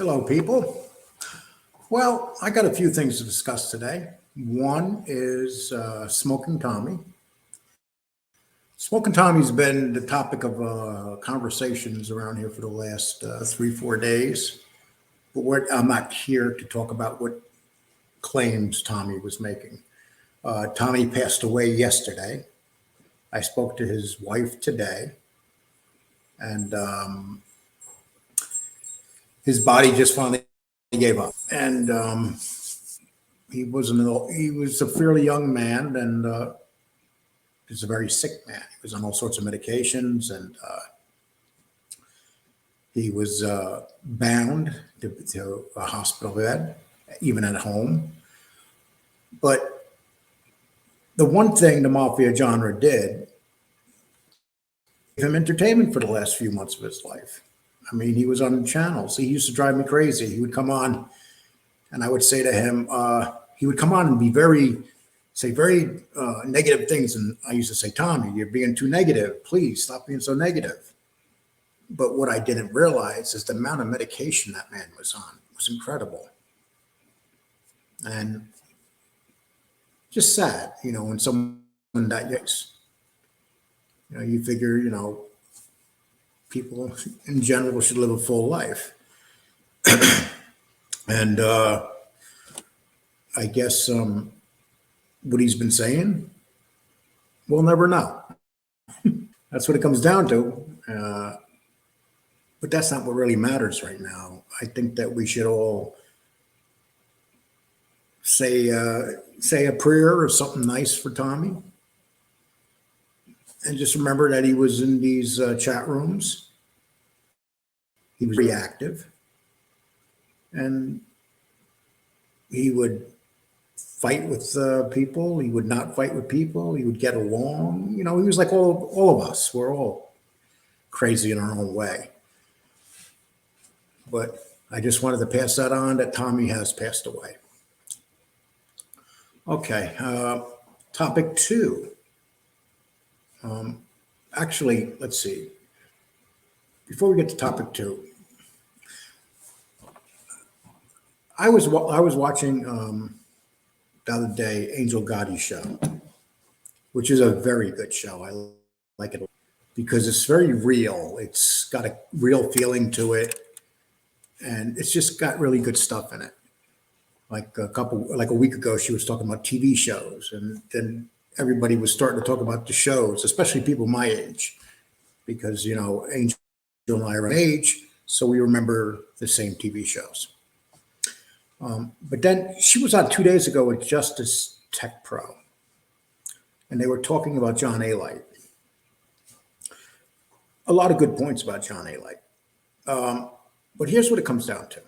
Hello, people. Well, I got a few things to discuss today. One is Smoking Tommy. Smoking Tommy's been the topic of conversations around here for the last 3, 4 days. But I'm not here to talk about what claims Tommy was making. Tommy passed away yesterday. I spoke to his wife today, and his body just finally gave up. And he was a fairly young man, and he was a very sick man. He was on all sorts of medications, and he was bound to a hospital bed, even at home. But the one thing the mafia genre did gave him entertainment for the last few months of his life. I mean, he was on channels. He used to drive me crazy. He would come on, and I would say to him, he would come on and say very negative things. And I used to say, Tommy, you're being too negative. Please stop being so negative. But what I didn't realize is the amount of medication that man was on was incredible. And just sad, when someone that young, you figure, people in general should live a full life. And I guess what he's been saying, we'll never know. That's what it comes down to. But that's not what really matters right now. I think that we should all say a prayer or something nice for Tommy. And just remember that he was in these chat rooms. He was reactive. And he would fight with people. He would not fight with people. He would get along. He was like all of us. We're all crazy in our own way. But I just wanted to pass that on that Tommy has passed away. Okay, topic 2. Actually, let's see. Before we get to topic 2, I was watching the other day Angel Gotti's show, which is a very good show. I like it because it's very real. It's got a real feeling to it, and it's just got really good stuff in it. Like a week ago, she was talking about TV shows, and then everybody was starting to talk about the shows, especially people my age, because Angel and I are an age, so we remember the same TV shows. But then she was on 2 days ago with Justice Tech Pro, and they were talking about John Alite. A lot of good points about John Alite. But here's what it comes down to.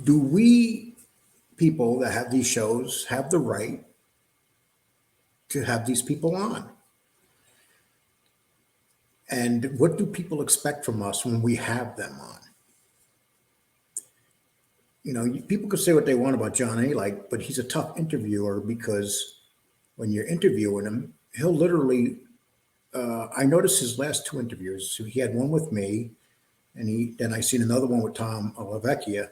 Do we people that have these shows have the right to have these people on? And what do people expect from us when we have them on? People could say what they want about John Alite, but he's a tough interviewer because when you're interviewing him, he'll literally, I noticed his last 2 interviews. So he had one with me, and then I seen another one with Tom LaVecchia.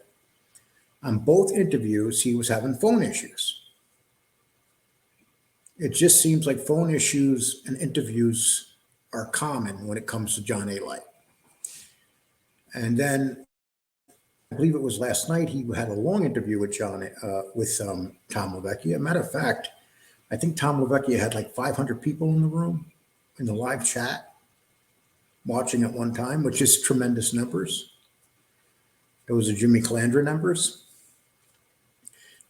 On both interviews, he was having phone issues. It just seems like phone issues and interviews are common when it comes to John Alite. And then I believe it was last night, he had a long interview with Tom LaVecchia. Matter of fact, I think Tom LaVecchia had like 500 people in the room in the live chat watching at one time, which is tremendous numbers. Those are Jimmy Calandra numbers.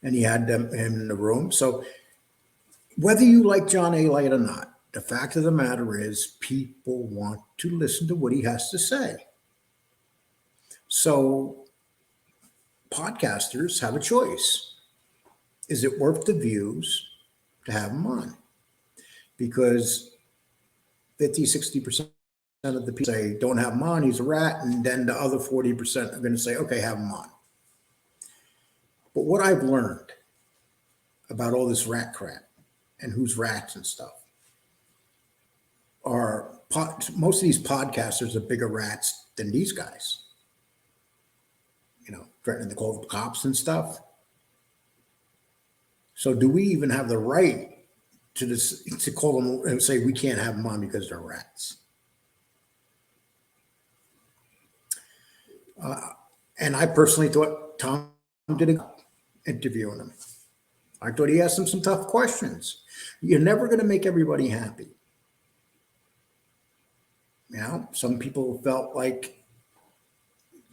And he had him in the room. So whether you like John Alite or not, the fact of the matter is people want to listen to what he has to say. So podcasters have a choice. Is it worth the views to have him on? Because 50-60% of the people say don't have him on, he's a rat, and then the other 40% are going to say, okay, have him on. But what I've learned about all this rat crap and who's rats and stuff are most of these podcasters are bigger rats than these guys. threatening to call the cops and stuff. So do we even have the right to call them and say we can't have them on because they're rats? And I personally thought Tom did a good interviewing him. I thought he asked him some tough questions. You're never going to make everybody happy. Some people felt like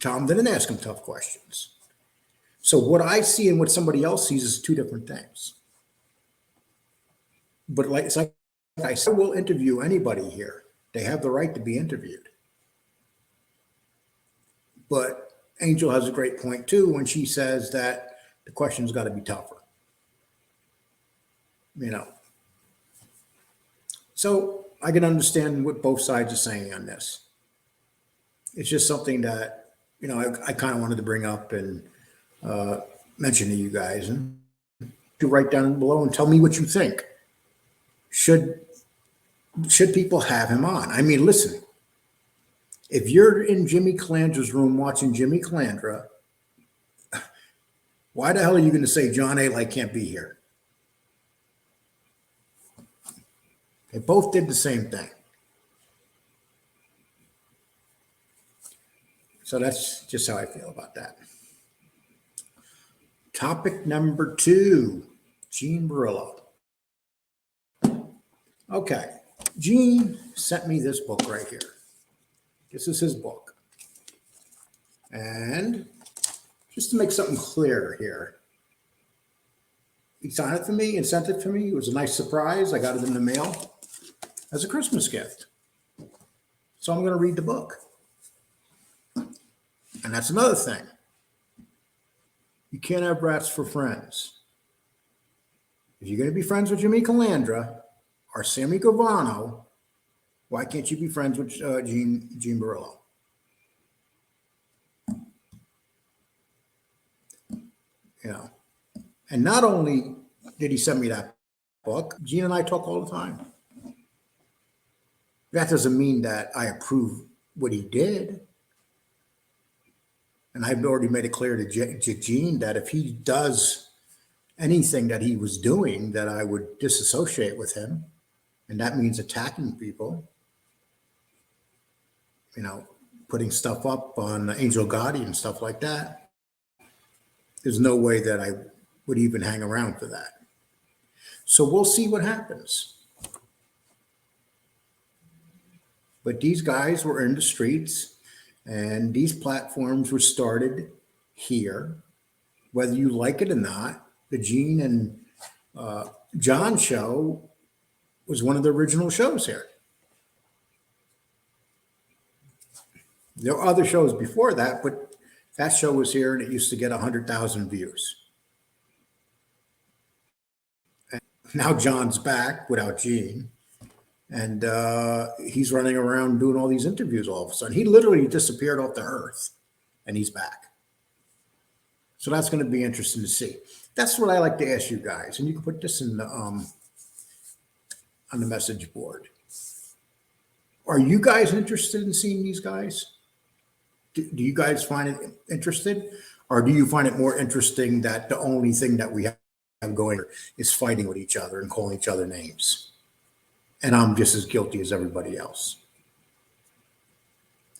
Tom didn't ask him tough questions. So what I see and what somebody else sees is two different things. But it's like I said, we'll interview anybody here. They have the right to be interviewed. But Angel has a great point too when she says that the question's got to be tougher. So I can understand what both sides are saying on this. It's just something that, I kind of wanted to bring up and mention to you guys, and to write down below and tell me what you think. Should people have him on? I mean, listen, if you're in Jimmy Calandra's room watching Jimmy Calandra, why the hell are you going to say John A. can't be here? They both did the same thing. So that's just how I feel about that. Topic number 2, Gene Borello. Okay, Gene sent me this book right here. This is his book. And just to make something clear here, he signed it for me and sent it for me. It was a nice surprise. I got it in the mail as a Christmas gift. So I'm going to read the book. And that's another thing. You can't have rats for friends. If you're going to be friends with Jimmy Calandra or Sammy Govano, why can't you be friends with Gene Borello? And not only did he send me that book, Gene and I talk all the time. That doesn't mean that I approve what he did. And I've already made it clear to Gene that if he does anything that he was doing, that I would disassociate with him. And that means attacking people, putting stuff up on Angel Gotti and stuff like that. There's no way that I would even hang around for that. So we'll see what happens. But these guys were in the streets, and these platforms were started here. Whether you like it or not, the Gene and John show was one of the original shows here. There were other shows before that, but that show was here and it used to get 100,000 views. And now John's back without Gene. And he's running around doing all these interviews all of a sudden. He literally disappeared off the earth and he's back. So that's going to be interesting to see. That's what I like to ask you guys. And you can put this in the, on the message board. Are you guys interested in seeing these guys? Do you guys find it interested? Or do you find it more interesting that the only thing that we have going is fighting with each other and calling each other names? And I'm just as guilty as everybody else.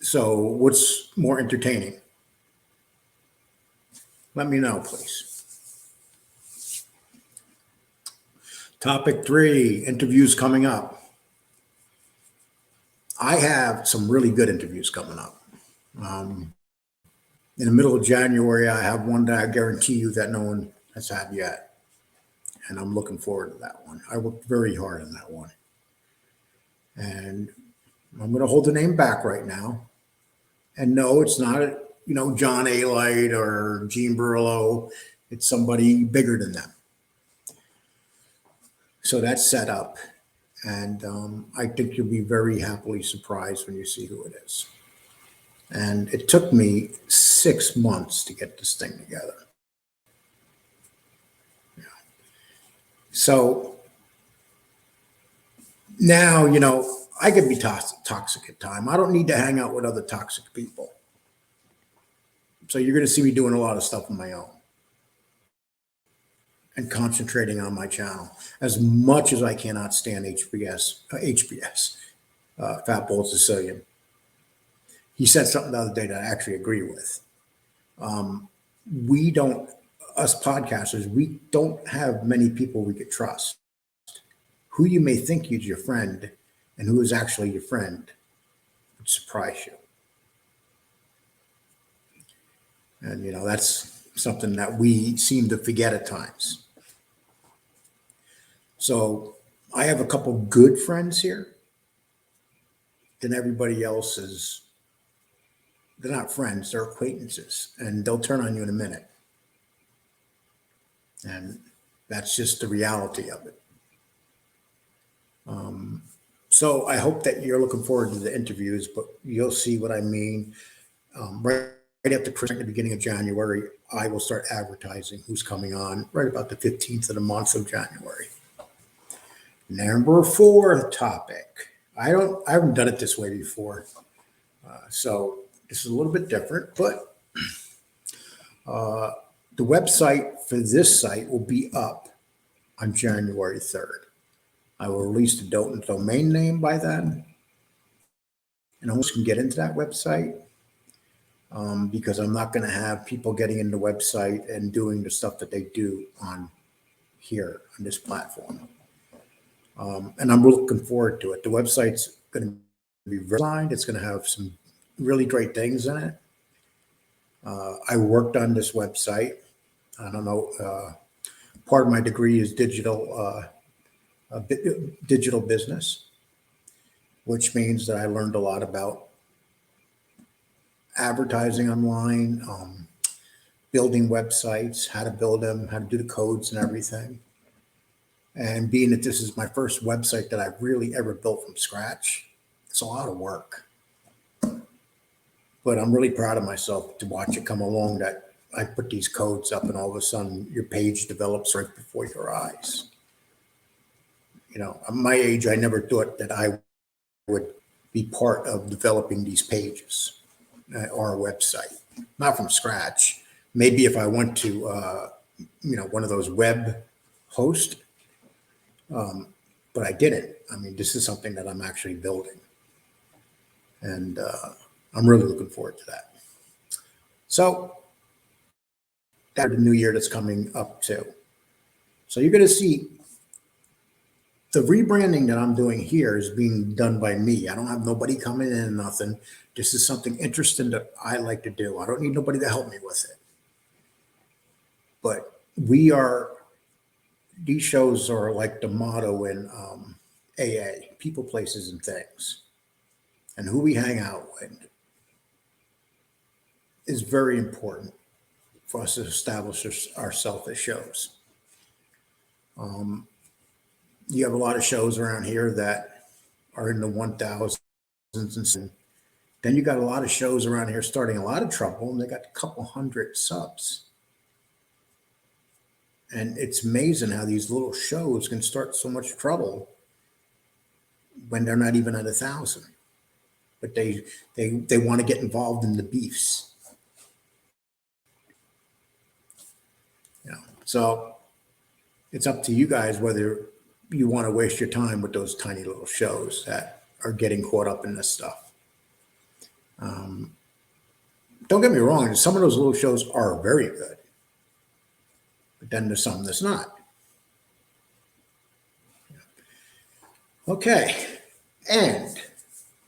So what's more entertaining? Let me know, please. Topic 3, interviews coming up. I have some really good interviews coming up. In the middle of January, I have one that I guarantee you that no one has had yet. And I'm looking forward to that one. I worked very hard on that one. And I'm going to hold the name back right now. And no, it's not, John A. Light or Gene Borello. It's somebody bigger than them. So that's set up. And I think you'll be very happily surprised when you see who it is. And it took me 6 months to get this thing together. Yeah. So now, I could be toxic at times. I don't need to hang out with other toxic people. So you're going to see me doing a lot of stuff on my own and concentrating on my channel as much as I cannot stand HBS, Fat Bold Sicilian. He said something the other day that I actually agree with. We don't, us podcasters, we don't have many people we could trust. Who you may think is your friend and who is actually your friend would surprise you. And, that's something that we seem to forget at times. So I have a couple good friends here. Then everybody else they're not friends, they're acquaintances, and they'll turn on you in a minute. And that's just the reality of it. So I hope that you're looking forward to the interviews, but you'll see what I mean. Right after Christmas, at the beginning of January, I will start advertising who's coming on right about the 15th of the month of January. Number 4 topic. I haven't done it this way before. So this is a little bit different, but the website for this site will be up on January 3rd. I will release the domain name by then. And almost can get into that website because I'm not going to have people getting into the website and doing the stuff that they do on here on this platform. And I'm looking forward to it. The website's going to be designed. It's going to have some really great things in it. I worked on this website. I don't know. Part of my degree is digital business, which means that I learned a lot about advertising online, building websites, how to build them, how to do the codes and everything. And being that this is my first website that I've really ever built from scratch, it's a lot of work. But I'm really proud of myself to watch it come along, that I put these codes up and all of a sudden your page develops right before your eyes. At my age, I never thought that I would be part of developing these pages or a website, not from scratch. Maybe if I went to, one of those web hosts, but I didn't. I mean, this is something that I'm actually building. And I'm really looking forward to that. So that's the new year that's coming up too. So you're going to see the rebranding that I'm doing here is being done by me. I don't have nobody coming in and nothing. This is something interesting that I like to do. I don't need nobody to help me with it. But these shows are like the motto in AA, people, places, and things. And who we hang out with is very important for us to establish ourselves as shows. You have a lot of shows around here that are in the 1000s, and then you got a lot of shows around here starting a lot of trouble, and they got a couple hundred subs. And it's amazing how these little shows can start so much trouble when they're not even at 1,000. But they want to get involved in the beefs. So it's up to you guys whether you want to waste your time with those tiny little shows that are getting caught up in this stuff. Don't get me wrong, some of those little shows are very good, but then there's some that's not. Okay, and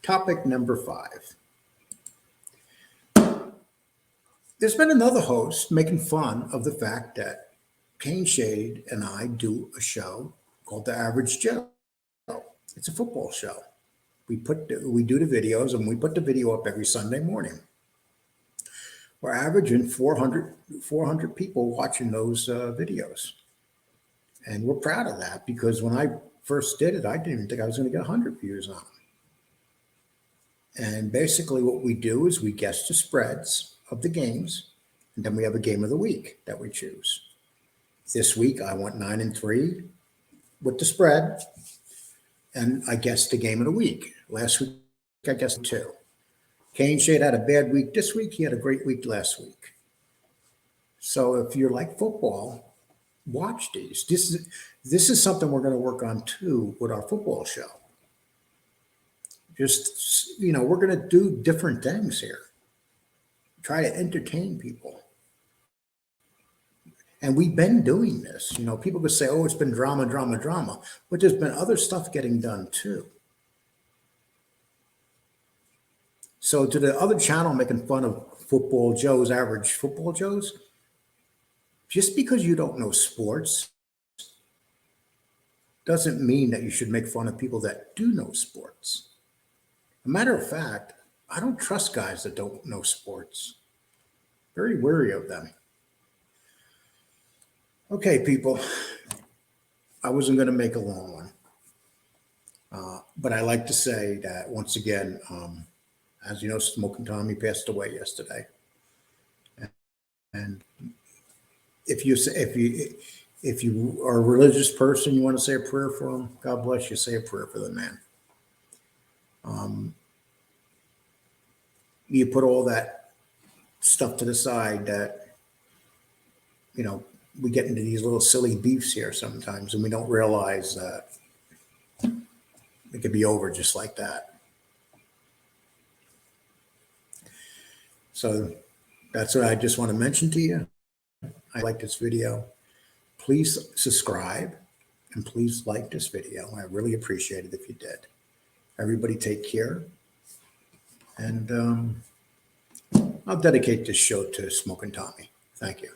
topic number 5. There's been another host making fun of the fact that Kane Shade and I do a show called The Average Joe. It's a football show. We do the videos, and we put the video up every Sunday morning. We're averaging 400 people watching those videos. And we're proud of that, because when I first did it, I didn't even think I was going to get 100 views on them. And basically what we do is we guess the spreads of the games, and then we have a game of the week that we choose. This week I went 9-3 with the spread, and I guessed the game of the week. Last week I guessed 2. Kane Shade had a bad week this week. He had a great week last week. So if you like football, watch these. This is something we're going to work on too with our football show. Just, we're going to do different things here. Try to entertain people. And we've been doing this. People could say, oh, it's been drama, drama, drama. But there's been other stuff getting done too. So to the other channel making fun of football Joes, average football Joes, just because you don't know sports doesn't mean that you should make fun of people that do know sports. A matter of fact, I don't trust guys that don't know sports. Very wary of them. Okay, people, I wasn't going to make a long one. But I like to say that once again, as you know, Smoking Tommy passed away yesterday. And if you are a religious person, you want to say a prayer for him, God bless you, say a prayer for the man. You put all that stuff to the side that, we get into these little silly beefs here sometimes, and we don't realize that it could be over just like that. So that's what I just want to mention to you. I like this video. Please subscribe and please like this video. I really appreciate it if you did. Everybody take care. And I'll dedicate this show to Smoking Tommy. Thank you.